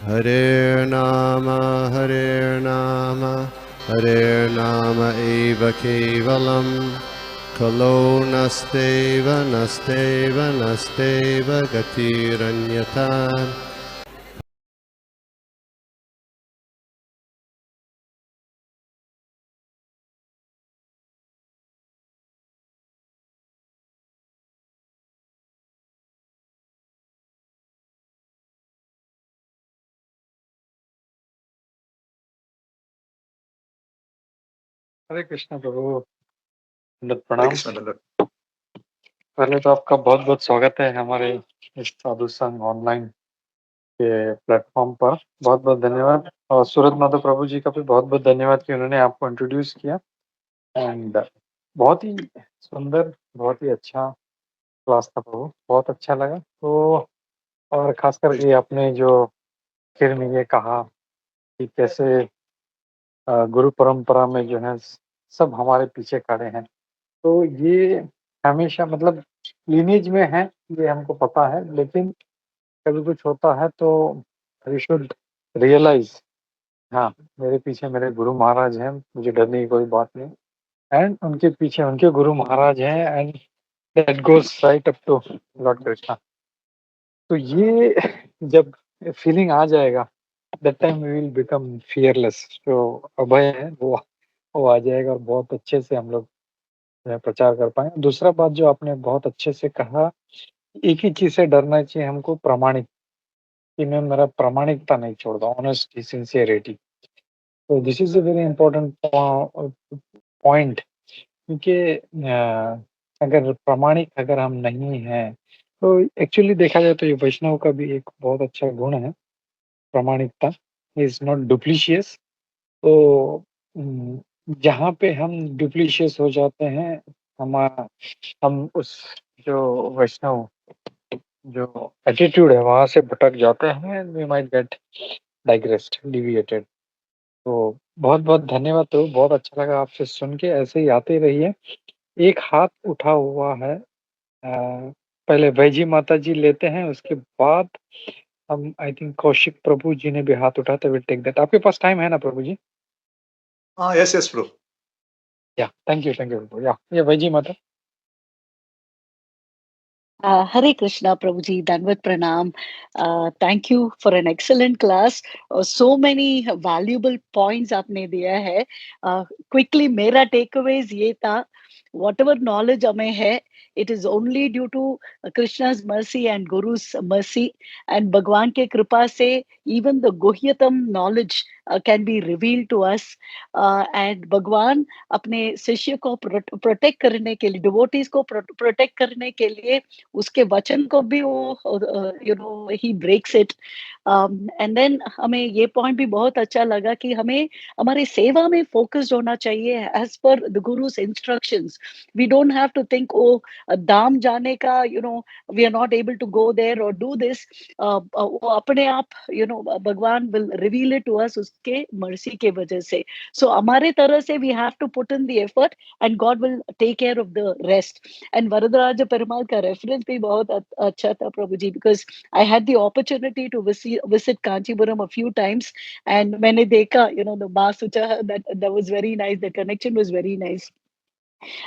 Hare Nama, Hare Nama eva kevalam, Kalo nasteva, nasteva, nasteva gatiranyata. हरे कृष्ण प्रभु, दंडवत प्रणाम। पहले तो आपका बहुत बहुत स्वागत है हमारे इस साधु संघ ऑनलाइन के प्लेटफॉर्म पर। बहुत बहुत धन्यवाद। और सूरज माधव प्रभु जी का भी बहुत बहुत धन्यवाद कि उन्होंने आपको इंट्रोड्यूस किया। एंड बहुत ही सुंदर, बहुत ही अच्छा क्लास था प्रभु, बहुत अच्छा लगा। तो और खास करके आपने जो फिर में ये कहा कि कैसे गुरु परंपरा में जो है सब हमारे पीछे खड़े हैं, तो ये हमेशा मतलब लीनेज में है, ये हमको पता है। लेकिन कभी कुछ होता है तो वी शुड रियलाइज, हाँ मेरे पीछे मेरे गुरु महाराज हैं, मुझे डरने की कोई बात नहीं। एंड उनके पीछे उनके गुरु महाराज हैं, and that goes right up to lord Krishna. तो ये जब फीलिंग आ जाएगा, that time we will become fearless. जो अभय है वो आ जाएगा, और बहुत अच्छे से हम लोग जो है प्रचार कर पाएंगे। दूसरा बात जो आपने बहुत अच्छे से कहा, एक ही चीज से डरना चाहिए हमको, प्रामाणिक, कि मैं मेरा प्रामाणिकता नहीं छोड़ दूं, ऑनेस्टी, सिंसियरिटी। तो this is a very important point, क्योंकि अगर प्रामाणिक अगर हम नहीं हैं, तो एक्चुअली देखा जाए तो ये वैष्णव का भी एक बहुत अच्छा गुण है, प्रामाणिकता। Is not duplicitous. तो जहाँ पे हम डुप्लीशियस हो जाते हैं, हम हम उस जो वैष्णव जो एटीट्यूड है वहां से भटक जाते हैं, वी माइट गेट डाइग्रेस्ड, डिविएटेड। तो बहुत बहुत धन्यवाद। तो बहुत अच्छा लगा आपसे सुन के, ऐसे ही आते रहिए। एक हाथ उठा हुआ है, पहले वैजी माता जी लेते हैं, उसके बाद हम, आई थिंक कौशिक प्रभु जी ने भी हाथ उठाते, विल टेक दैट। आपके पास टाइम है ना प्रभु जी? Yes, bro. या थैंक यू प्रभु। या ये वैजी माता। Hare Krishna, Prabhuji, Danvat Pranam. Thank you for an excellent class. So many valuable points आपने दिया है. Quickly, मेरा takeaways ये था, whatever knowledge हमें है, it is only due to Krishna's mercy and Guru's mercy. And भगवान के कृपा से even the गुह्यतम knowledge can be revealed to us. And भगवान अपने शिष्य को प्रोटेक्ट करने के लिए, डिवोटीज को प्रोटेक्ट करने के लिए उसके वचन को भी वो ही ब्रेक्स इट। एंड देन हमें ये पॉइंट भी बहुत अच्छा लगा कि हमें हमारी सेवा में फोकस्ड होना चाहिए as per the guru's instructions. We don't have to think ओ धाम जाने का we are not able to go there और डू दिस। वो अपने आप भगवान will reveal it to us उसके मर्सी के वजह से। सो हमारे तरह से we have to put in the effort and God will take care of the rest. And Varadaraj Perumal का रेफरेंस भी बहुत अच्छा था प्रभु जी, because I had the opportunity to visit Kanchipuram a few times and मैंने देखा द माँ सुचा that was very nice, the connection was very nice.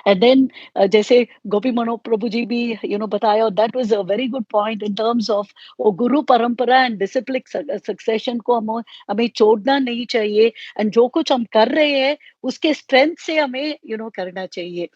And then जैसे गोपी मनोहर प्रभु जी भी बताया, that was a very good point in terms of वो गुरु परंपरा एंड डिसिप्लिन सक्सेशन को हमें छोड़ना नहीं चाहिए। एंड जो कुछ हम कर रहे हैं उसके स्ट्रेंथ से हमें करना चाहिए।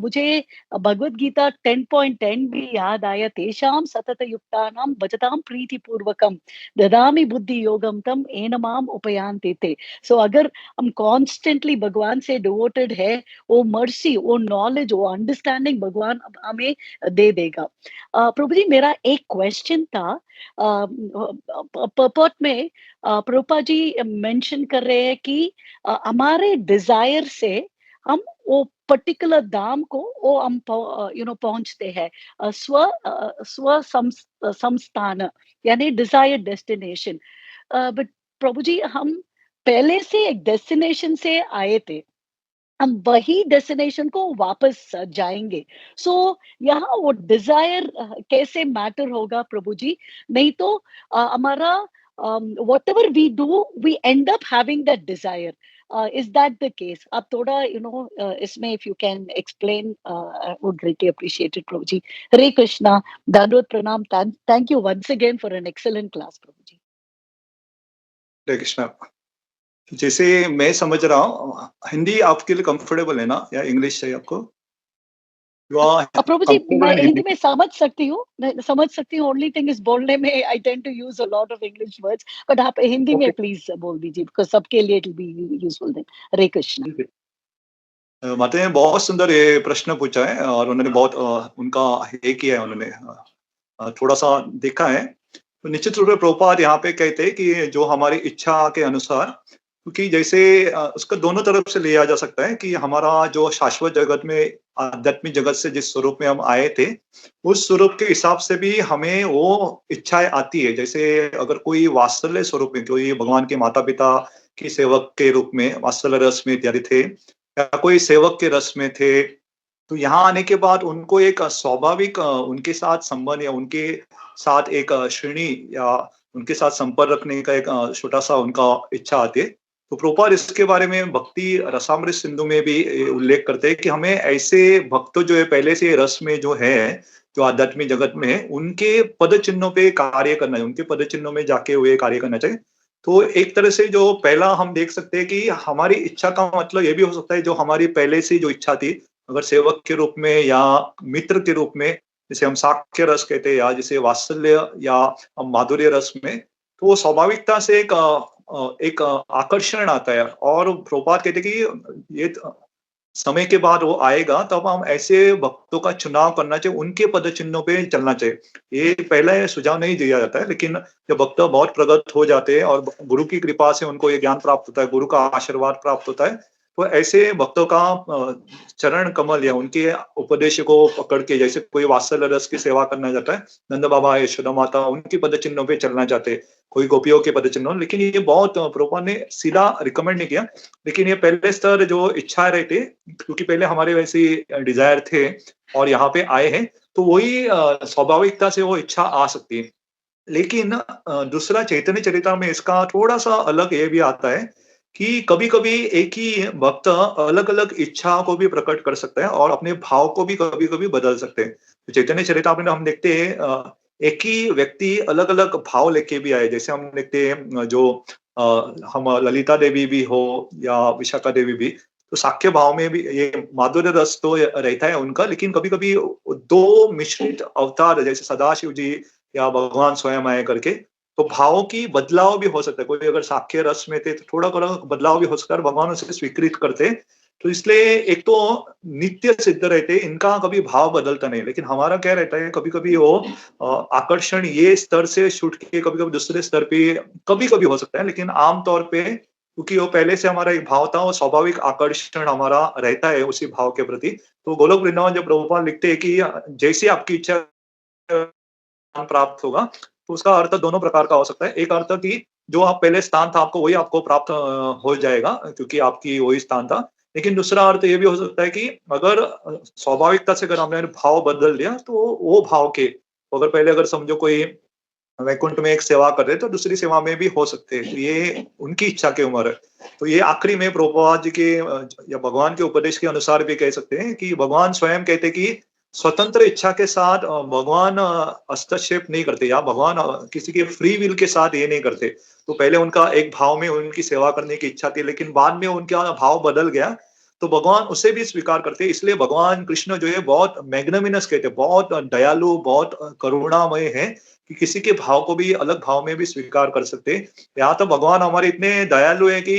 मुझे भगवत गीता 10.10 भी याद आया, तेषाम सतत युक्तानां भजताम प्रीति पूर्वकम ददामि बुद्धि योगम तम एनमाम उपयांते थे। सो अगर हम कॉन्स्टेंटली भगवान से डिवोटेड है, वो मर्सी, वो नॉलेज, वो अंडरस्टैंडिंग भगवान हमें दे देगा। प्रभु जी, मेरा एक क्वेश्चन था। पर्पट में प्रभुपा जी मेंशन कर रहे हैं कि हमारे डिजायर से हम वो पर्टिकुलर धाम को वो हम पहुंचते हैं। स्व संस्थान, यानी डिजायर डेस्टिनेशन। बट प्रभु जी, हम पहले से एक डेस्टिनेशन से आए थे, हम वही डेस्टिनेशन को वापस जाएंगे। सो यहाँ वो डिजायर कैसे मैटर होगा प्रभु जी? नहीं तो हमारा whatever we do, we end up having that desire. Is that the case? आप थोड़ा इसमें if you can explain, I would greatly appreciate it, Prabhuji. Hare Krishna, Dandavat Pranam. Thank you once again for an excellent class, Prabhuji. हरे कृष्णा। जैसे मैं समझ रहा हूँ, हिंदी आपके लिए कंफर्टेबल है ना, या इंग्लिश चाहिए आपको? प्रभु जी, मैं हिंदी में समझ सकती हूँ, ओनली थिंग इज बोलने में I tend to use a lot of English words, but आप हिंदी में प्लीज बोल दीजिए, बिकॉज सबके लिए it will be useful then. Hare Krishna. माता ने बहुत सुंदर ये प्रश्न पूछा है, और उन्होंने बहुत उनका ये किया है, उन्होंने थोड़ा सा देखा है। तो निश्चित रूप से प्रभुपाद यहाँ पे कहते हैं कि जो हमारी इच्छा के अनुसार, क्योंकि जैसे उसका दोनों तरफ से लिया जा सकता है कि हमारा जो शाश्वत जगत में, आध्यात्मिक जगत से जिस स्वरूप में हम आए थे, उस स्वरूप के हिसाब से भी हमें वो इच्छाएं आती है। जैसे अगर कोई वात्सल्य स्वरूप में, कोई भगवान के माता पिता की सेवक के रूप में वात्सल्य रस में इत्यादि थे, या कोई सेवक के रस में थे, तो यहाँ आने के बाद उनको एक स्वाभाविक उनके साथ संबंध या उनके साथ एक श्रेणी या उनके साथ संपर्क रखने का एक छोटा सा उनका इच्छा आती है। तो प्रभुपाद इसके बारे में भक्ति रसामृत सिंधु में भी उल्लेख करते हैं कि हमें ऐसे भक्त जो है पहले से रस में जो है, जो आध्यात्मिक जगत में है, उनके पद चिन्हों पे कार्य करना है, उनके पद चिन्हों में जाके हुए कार्य करना चाहिए। तो एक तरह से जो पहला हम देख सकते हैं कि हमारी इच्छा का मतलब ये भी हो सकता है, जो हमारी पहले से जो इच्छा थी, अगर सेवक के रूप में या मित्र के रूप में, जिसे हम साक्ष्य रस कहते हैं, या जिसे वात्सल्य या माधुर्य रस में, तो वो स्वाभाविकता से एक आकर्षण आता है। और प्रभुपाद कहते हैं कि ये समय के बाद वो आएगा, तब हम ऐसे भक्तों का चुनाव करना चाहिए, उनके पद चिन्हों पे चलना चाहिए। ये पहला सुझाव नहीं दिया जाता है, लेकिन जब भक्त बहुत प्रगत हो जाते हैं और गुरु की कृपा से उनको ये ज्ञान प्राप्त होता है, गुरु का आशीर्वाद प्राप्त होता है, तो ऐसे भक्तों का चरण कमल या उनके उपदेश को पकड़ के, जैसे कोई वात्सल्य रस की सेवा करना चाहता है, नंद बाबा, यशोदा माता, उनकी पद चिन्हों पे चलना चाहते हैं, कोई गोपियों के पद चिन्हों। लेकिन ये बहुत प्रभुपाद ने सीधा रिकमेंड नहीं किया, लेकिन ये पहले स्तर जो इच्छा रहती, क्योंकि पहले हमारे वैसे डिजायर थे और यहाँ पे आए हैं, तो वही स्वाभाविकता से वो इच्छा आ सकती है। लेकिन दूसरा चैतन्य चरिता में इसका थोड़ा सा अलग ये भी आता है कि कभी-कभी एक ही भक्त अलग-अलग इच्छाओं को भी प्रकट कर सकता है और अपने भाव को भी कभी-कभी बदल सकते हैं। तो चैतन्य चरितामृत में हम देखते हैं एक ही व्यक्ति अलग-अलग भाव लेके भी आए। जैसे हम देखते हैं जो हम ललिता देवी भी हो या विशाखा देवी भी, तो साक्ष्य भाव में भी ये माधुर्य रस तो रहता है उनका, लेकिन कभी-कभी दो मिश्रित अवतार, जैसे सदाशिव जी या भगवान स्वयं आए करके, तो भावों की बदलाव भी हो सकता है। कोई अगर साक्ष्य रस में थे तो थोड़ा बदलाव भी हो सकता है, भगवान उसे स्वीकृत करते। तो इसलिए एक तो नित्य सिद्ध रहते, इनका कभी भाव बदलता नहीं। लेकिन हमारा क्या रहता है, कभी-कभी वो आकर्षण ये स्तर से छूट के कभी-कभी दूसरे स्तर पे कभी-कभी हो सकता है, लेकिन आम तौर पे क्योंकि वो पहले से हमारा एक भाव था, वो स्वाभाविक आकर्षण हमारा रहता है उसी भाव के प्रति। तो गोलोक वृंदावन जब प्रभुपाद लिखते हैं कि जैसी आपकी इच्छा प्राप्त होगा, तो उसका अर्थ दोनों प्रकार का हो सकता है। एक अर्थ कि जो आप पहले स्थान था आपको, वही आपको प्राप्त हो जाएगा, क्योंकि आपकी वही स्थान था। लेकिन दूसरा अर्थ ये भी हो सकता है कि अगर स्वाभाविकता से अगर हमने भाव बदल दिया, तो वो भाव के अगर पहले अगर समझो कोई वैकुंठ में एक सेवा कर रहे, तो दूसरी सेवा में भी हो सकते हैं। ये उनकी इच्छा की उम्र है। तो ये आखिरी में प्रभुपाद जी के या भगवान के उपदेश के अनुसार भी कह सकते हैं कि भगवान स्वयं कहते कि स्वतंत्र इच्छा के साथ भगवान हस्तक्षेप नहीं करते, या भगवान किसी के फ्री विल के साथ ये नहीं करते। तो पहले उनका एक भाव में उनकी सेवा करने की इच्छा थी, लेकिन बाद में उनका भाव बदल गया, तो भगवान उसे भी स्वीकार करते हैं। इसलिए भगवान कृष्ण जो है बहुत मैग्नामिनस कहते हैं, बहुत दयालु, बहुत करुणामय है कि किसी के भाव को भी अलग भाव में भी स्वीकार कर सकते हैं। यहाँ तो भगवान हमारे इतने दयालु है कि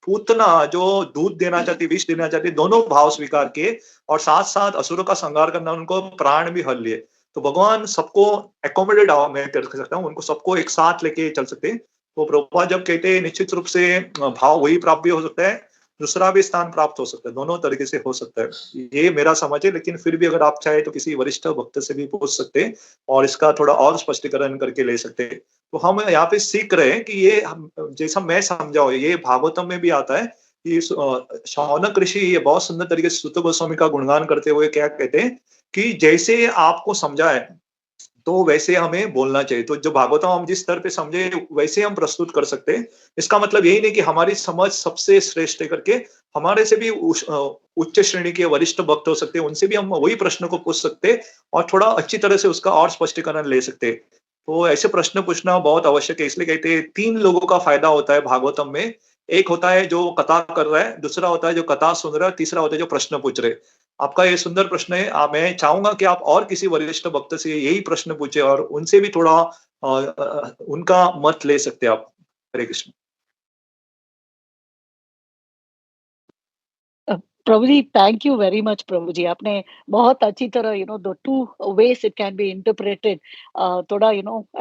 पूतना जो दूध देना चाहती, विष देना चाहती, दोनों भाव स्वीकार किए, और साथ साथ असुरों का संहार करना, उनको प्राण भी हर लिए। तो भगवान सबको एकोमोडेट मैं कर सकता हूँ, उनको सबको एक साथ लेके चल सकते हैं। तो प्रभुपाद जब कहते हैं निश्चित रूप से भाव वही प्राप्त भी हो सकता है, दूसरा भी स्थान प्राप्त हो सकता है, दोनों तरीके से हो सकता है। ये मेरा समझ है, लेकिन फिर भी अगर आप चाहे तो किसी वरिष्ठ भक्त से भी पूछ सकते हैं और इसका थोड़ा और स्पष्टीकरण करके ले सकते हैं। तो हम यहाँ पे सीख रहे हैं कि ये जैसा मैं समझा हूँ, ये भागवतम में भी आता है कि शौनक ऋषि ये बहुत सुंदर तरीके से सुत गोस्वामी का गुणगान करते हुए क्या कहते हैं कि जैसे आपको समझा है तो वैसे हमें बोलना चाहिए। तो जो भागवतम हम जिस स्तर पे समझे वैसे हम प्रस्तुत कर सकते हैं। इसका मतलब यही नहीं कि हमारी समझ सबसे श्रेष्ठ है करके, हमारे से भी उच्च श्रेणी के वरिष्ठ भक्त हो सकते हैं, उनसे भी हम वही प्रश्न को पूछ सकते हैं और थोड़ा अच्छी तरह से उसका और स्पष्टीकरण ले सकते हैं। तो ऐसे प्रश्न पूछना बहुत आवश्यक है, इसलिए कहते हैं 3 लोगों का फ़ायदा होता है भागवतम में। एक होता है जो कथा कर रहा है, दूसरा होता है जो कथा सुन रहा है, तीसरा होता है जो प्रश्न पूछ रहे हैं। आपका ये सुंदर प्रश्न है। मैं चाहूँगा कि आप और किसी वरिष्ठ भक्त से यही प्रश्न पूछें और उनसे भी थोड़ा उनका मत ले सकते हैं आप। हरे कृष्ण। प्रभु जी, थैंक यू वेरी मच प्रभु जी। आपने बहुत अच्छी तरह the two ways it can be interpreted थोड़ा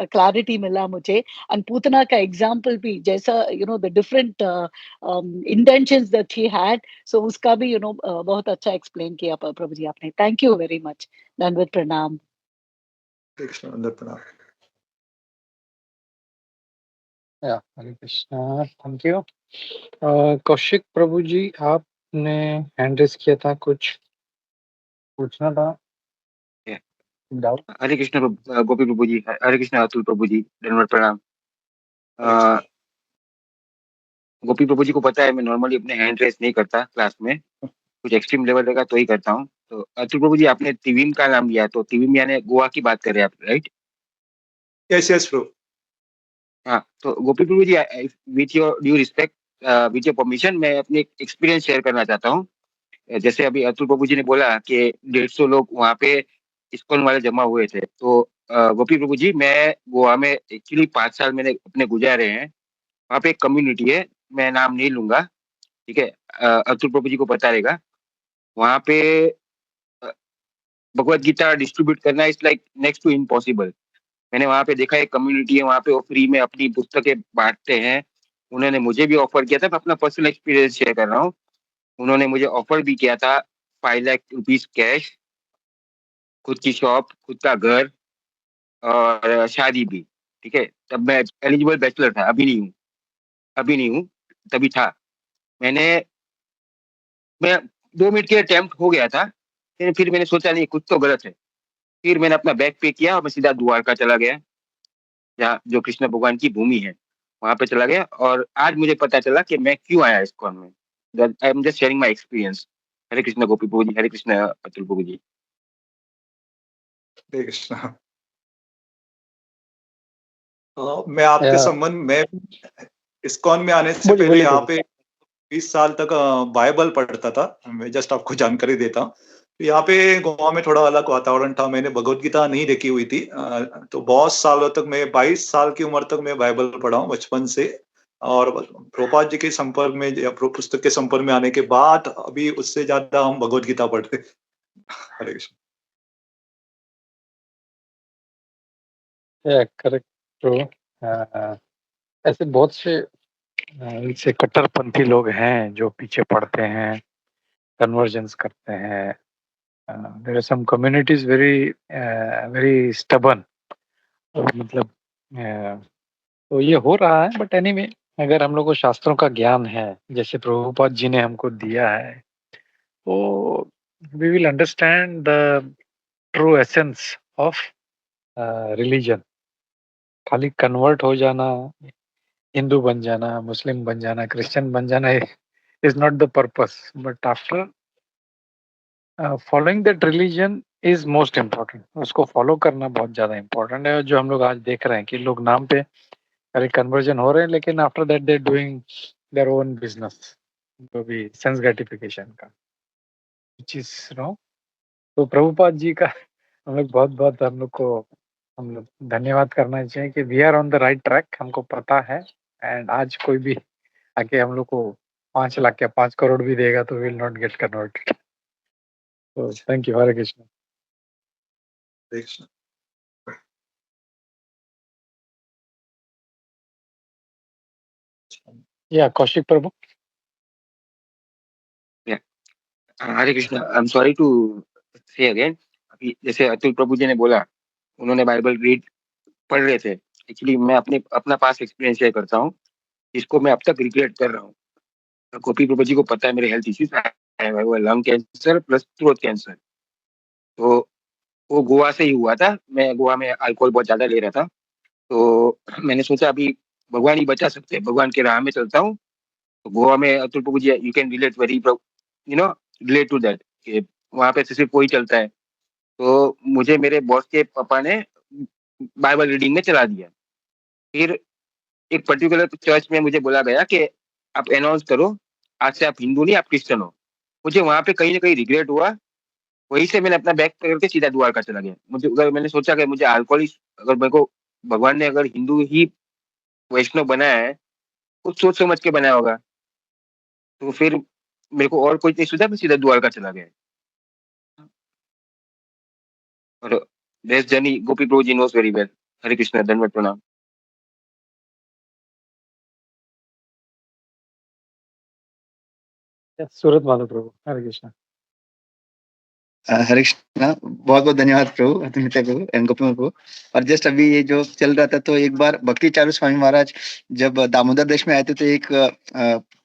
क्लैरिटी मिला मुझे। एंड पूतना का एग्जाम्पल भी जैसा the different intentions that he had, so उसका भी बहुत अच्छा एक्सप्लेन किया प्रभु जी आपने। Thank you very much. दंडवत प्रणाम। हरे कृष्ण, वंदन प्रणाम। या हरे कृष्णा, थैंक यू। कौशिक प्रभु जी, आपने हैंड रेस किया था, कुछ पूछना था? Yeah. डाउट? हरे कृष्ण गोपी प्रभु जी, हरे कृष्ण अतुल प्रभु जी, धन्यवाद प्रणाम। गोपी प्रभु जी को पता है मैं नॉर्मली अपने हैंड रेस नहीं करता क्लास में, कुछ एक्सट्रीम लेवल रहेगा तो ही करता हूँ। तो अतुल प्रभु जी, आपने तिविम का नाम लिया, तो तिविम यानी गोवा की बात कर रहे हैं आप, राइट? यस, यस प्रभु। हाँ, तो गोपी प्रभु जी, with your due respect, with your permission, मैं अपने एक्सपीरियंस शेयर करना चाहता हूँ। जैसे अभी अतुल प्रभु जी ने बोला कि 150 लोग वहाँ पे इस्कॉन वाले जमा हुए थे, तो गोपी प्रभु जी, मैं गोवा में एक्चुअली 5 साल मैंने अपने गुजारे हैं। वहाँ पे एक कम्युनिटी है, मैं नाम नहीं लूंगा, ठीक है? अतुल प्रभु जी को पता रहेगा। वहाँ पे भगवत गीता डिस्ट्रीब्यूट करना is like next to impossible. मैंने वहाँ पे देखा, एक कम्युनिटी है वहाँ पे, वो फ्री में अपनी पुस्तकें बांटते हैं। उन्होंने मुझे भी ऑफर किया था, मैं अपना पर्सनल एक्सपीरियंस शेयर कर रहा हूँ। उन्होंने मुझे ऑफर भी किया था 5 लाख रुपीज कैश, खुद की शॉप, खुद का घर और शादी भी, ठीक है? तब मैं एलिजिबल बैचलर था, अभी नहीं हूँ, अभी नहीं हूँ, तभी था। मैंने मैं 2 मिनट के लिए अटेम्प्ट हो गया था, फिर मैंने सोचा नहीं, कुछ तो गलत है। फिर मैंने अपना बैग पे किया और मैं सीधा द्वारका चला गया, जहाँ जो कृष्ण भगवान की भूमि है, वहां पे चला गया। और आज मुझे पता चला कि मैं क्यों आया इस्कॉन में। I am just sharing my experience. Hare Krishna Gopi प्रभु जी, हरे कृष्ण अतुल प्रभु जी। हरे कृष्ण। मैं आपके या संबंध में इस्कॉन में आने से बोलिए पहले बोलिए यहाँ प्रभु। पे 20 साल तक बाइबल पढ़ता था। मैं जस्ट आपको जानकारी देता हूँ। तो यहाँ पे गोवा में थोड़ा अलग वातावरण था। मैंने भगवत गीता नहीं देखी हुई थी। तो बहुत सालों तक, मैं 22 साल की उम्र तक मैं बाइबल पढ़ा हूँ बचपन से। और प्रभुपाद जी के संपर्क में या पुस्तक के संपर्क में आने के बाद अभी उससे ज्यादा हम भगवत गीता पढ़ते। हरे कृष्ण। या करेक्ट प्रभु। ऐसे बहुत से ऐसे कट्टरपंथी लोग हैं जो पीछे पड़ते हैं, कन्वर्जन्स करते हैं। There are some communities very very stubborn, मतलब तो ये हो रहा है। बट एनीवे, अगर हम लोग को शास्त्रों का ज्ञान है, जैसे प्रभुपाद जी ने हमको दिया है, तो we will understand the true essence of religion. खाली कन्वर्ट हो जाना, हिंदू बन जाना, मुस्लिम बन जाना, क्रिश्चियन बन जाना is not the purpose, but after following that religion is most important. उसको फॉलो करना बहुत ज्यादा इम्पोर्टेंट है। जो हम लोग आज देख रहे हैं कि लोग नाम पे अरे कन्वर्जन हो रहे हैं, लेकिन after that they doing their own business, जो भी सेंस ग्रेटिफिकेशन का चीज नो। तो प्रभुपाद जी का हम लोग बहुत हम लोग को हम लोग धन्यवाद करना चाहिए कि we are on the right track, हमको पता है। एंड आज कोई भी आके हम लोग को 5 लाख या 5 करोड़ भी देगा तो विल नॉट गेट कन्वर्टेड। तो थैंक यू। हरे कृष्ण। हरे कृष्ण। या कौशिक प्रभु। Hare Krishna, I am sorry to say again. अभी जैसे अतुल प्रभु जी ने बोला, उन्होंने बाइबल रीड पढ़ रहे थे। एक्चुअली मैं अपना पास एक्सपीरियंस शेयर करता हूँ, जिसको मैं अब तक रिग्रेट कर रहा हूँ। गोपी प्रभु जी को पता है मेरे health issues, lung cancer plus throat cancer. तो वो गोवा से ही हुआ था। मैं गोवा में अल्कोहल बहुत ज्यादा ले रहा था, तो मैंने सोचा अभी भगवान ही बचा सकते हैं, भगवान के राह में चलता हूँ। तो गोवा में अतुल प्रभु जी, you can relate very relate to that, कि वहाँ पे सिर्फ वही चलता है। तो मुझे मेरे बॉस के पापा ने बाइबल रीडिंग में चला दिया। फिर एक पर्टिकुलर चर्च में मुझे बोला गया कि आप अनाउंस करो, आज से आप हिंदू नहीं, आप क्रिश्चियन हो। मुझे वहाँ पे कहीं ना कहीं रिग्रेट हुआ। वहीं से मैंने अपना बैग पकड़ के सीधा द्वारका चला गया। मुझे अगर मैंने सोचा कि मुझे अल्कोहल, अगर मेरे को भगवान ने अगर हिंदू ही वैष्णव बनाया है, कुछ सोच समझ के बनाया होगा। तो फिर मेरे को और कोई नहीं सूझा, मैं सीधा द्वारका चला गया। और दिस जर्नी गोपी प्रभु जी knows very well. Hare Krishna, धन्यवाद, प्रणाम। सूरत माधव प्रभु, हरे कृष्णा। हरे कृष्णा, बहुत बहुत धन्यवाद प्रभु, अतुलित प्रभु एंड गोपी प्रभु। और जस्ट अभी ये जो चल रहा था, तो एक बार भक्ति चारू स्वामी महाराज जब दामोदर देश में आए थे, तो एक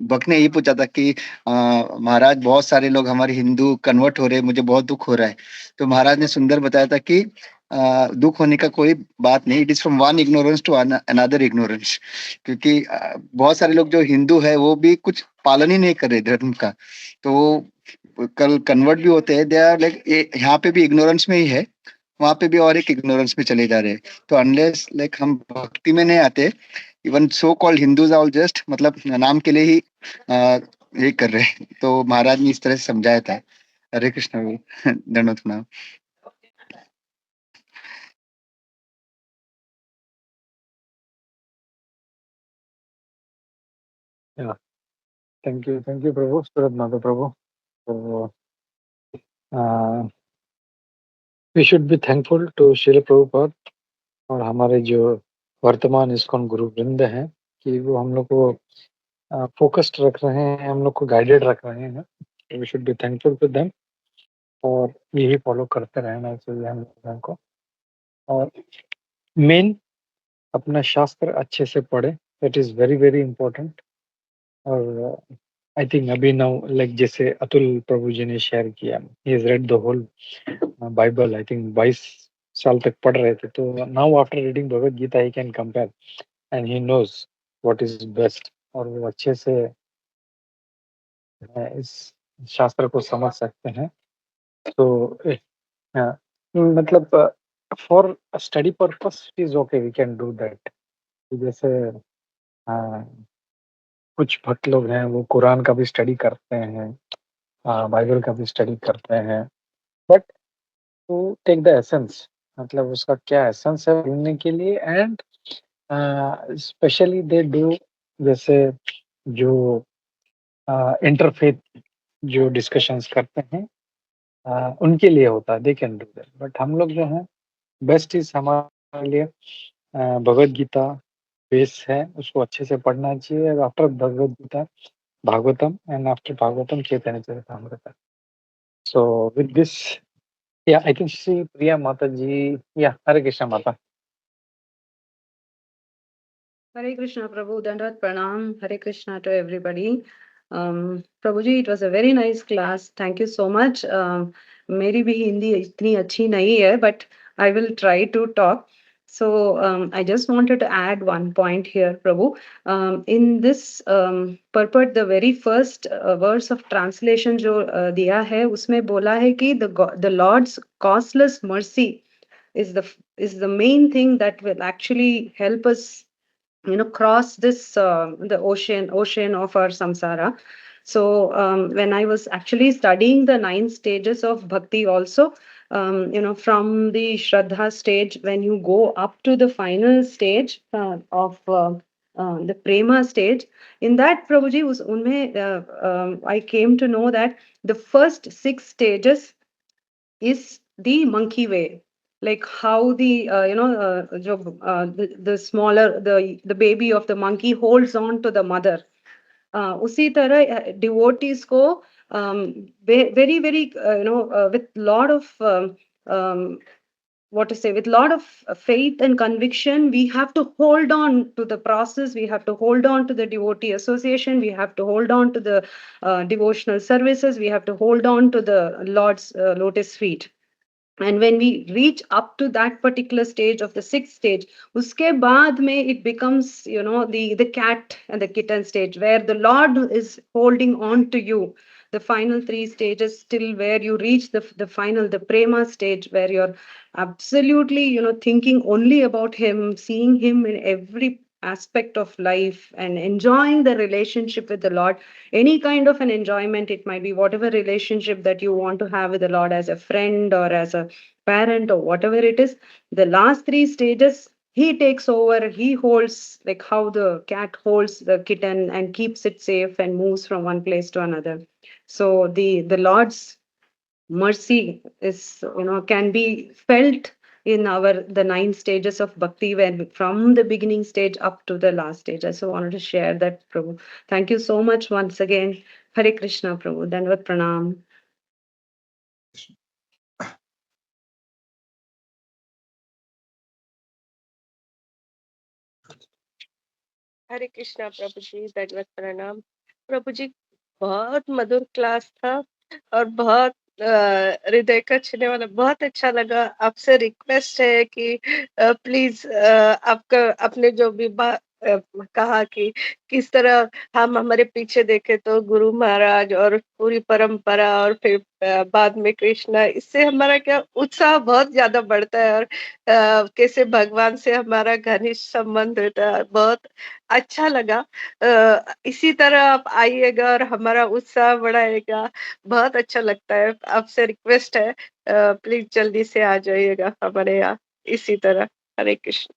भक्त ने ये पूछा था कि महाराज बहुत सारे लोग हमारे हिंदू कन्वर्ट हो रहे हैं, मुझे बहुत दुख हो रहा है। तो महाराज ने सुंदर बताया था कि दुख होने का कोई बात नहीं, it is from one ignorance to another ignorance. क्योंकि बहुत सारे लोग जो हिंदू है वो भी कुछ पालन ही नहीं कर रहे धर्म का, तो कल कन्वर्ट भी होते हैं, दे आर लाइक यहाँ पे भी इग्नोरेंस में ही है, वहां पे भी और एक इग्नोरेंस में चले जा रहे हैं। तो अनलेस लाइक हम भक्ति में नहीं आते, even so called Hindus are just मतलब नाम के लिए ही ये कर रहे हैं। तो महाराज ने इस तरह से समझाया था। हरे कृष्ण भी दंडवत प्रणाम। थैंक यू प्रभु, सूरत माधव प्रभु। तो we should be thankful to Srila Prabhupada और हमारे जो वर्तमान इस्कॉन गुरु वृंद हैं, कि वो हम लोग को फोकस्ड रख रहे हैं, हम लोग को गाइडेड रख रहे हैं। We should be thankful to them और यही फॉलो करते रहना चाहिए हम लोगों को। और मेन अपना शास्त्र अच्छे से पढ़े, that is very very important. और आई थिंक अभी नाउ लाइक जैसे अतुल प्रभु जी ने शेयर किया, he has read the whole Bible, I think 22 साल तक पढ़ रहे थे। तो now after reading Bhagavad Gita he can compare and he knows what is best, और वो अच्छे से इस शास्त्र को समझ सकते हैं। तो मतलब for study purpose it is okay, we can do that. जैसे कुछ भक्त लोग हैं वो कुरान का भी स्टडी करते हैं, बाइबल का भी स्टडी करते हैं, but to take the essence, मतलब उसका क्या एसेंस है ढूंढने के लिए। एंड स्पेशली दे डू, जैसे जो इंटरफेथ जो डिस्कशंस करते हैं, उनके लिए होता है, they can do that. But हम लोग जो हैं, बेस्ट इज हमारे लिए भगवत गीता बेस है, उसको अच्छे से पढ़ना चाहिए। After Bhagavad Gita Bhagavatam, and after Bhagavatam Chaitanya Charitamrita. So with this, yeah, I think Shri Priya Mataji, yeah, Hare Krishna Mata. Hare Krishna Prabhu, Dandavat Pranam, Hare Krishna to everybody. Prabhuji, it was a very nice class. Thank you so much. मेरी भी हिंदी इतनी अच्छी नहीं है, but I will try to talk. So I just wanted to add one point here, Prabhu. In this purport, the very first verse of translation जो दिया है, उसमें बोला है कि the Lord's causeless mercy is the main thing that will actually help us cross this the ocean of our samsara. So when I was actually studying the 9 stages of bhakti also, from the shraddha stage, when you go up to the final stage of the prema stage, in that Prabhuji was I came to know that the first 6 stages is the monkey way, like how the the smaller the baby of the monkey holds on to the mother. उसी तरह devotees को very very with lot of what to say, with lot of faith and conviction, we have to hold on to the process, we have to hold on to the devotee association, we have to hold on to the devotional services, we have to hold on to the Lord's lotus feet. And when we reach up to that particular stage of the sixth stage, uske baad mein it becomes, the cat and the kitten stage, where the Lord is holding on to you. The final three stages, till where you reach the final, the prema stage, where you're absolutely, thinking only about him, seeing him in every aspect of life, and enjoying the relationship with the Lord. Any kind of an enjoyment, it might be whatever relationship that you want to have with the Lord, as a friend or as a parent or whatever it is. The last three stages, he takes over. He holds, like how the cat holds the kitten and keeps it safe and moves from one place to another. So the Lord's mercy is, can be felt in our the 9 stages of bhakti, when from the beginning stage up to the last stage. I so wanted to share that, Prabhu. Thank you so much once again. Hare Krishna, Prabhu. Dandavat pranam. हरे कृष्णा प्रभु जी, दंडवत प्रणाम। प्रभु जी, बहुत मधुर class था और बहुत हृदय का छूने वाला, बहुत अच्छा लगा। आपसे रिक्वेस्ट है कि प्लीज आपका आपने जो भी कहा कि किस तरह हम हमारे पीछे देखे तो गुरु महाराज और पूरी परंपरा और फिर बाद में कृष्णा, इससे हमारा क्या उत्साह बहुत ज्यादा बढ़ता है, और कैसे भगवान से हमारा घनिष्ठ संबंध होता है। बहुत अच्छा लगा। इसी तरह आप आइएगा और हमारा उत्साह बढ़ाएगा, बहुत अच्छा लगता है। आपसे रिक्वेस्ट है, प्लीज जल्दी से आ जाइएगा हमारे यहाँ इसी तरह। हरे कृष्ण।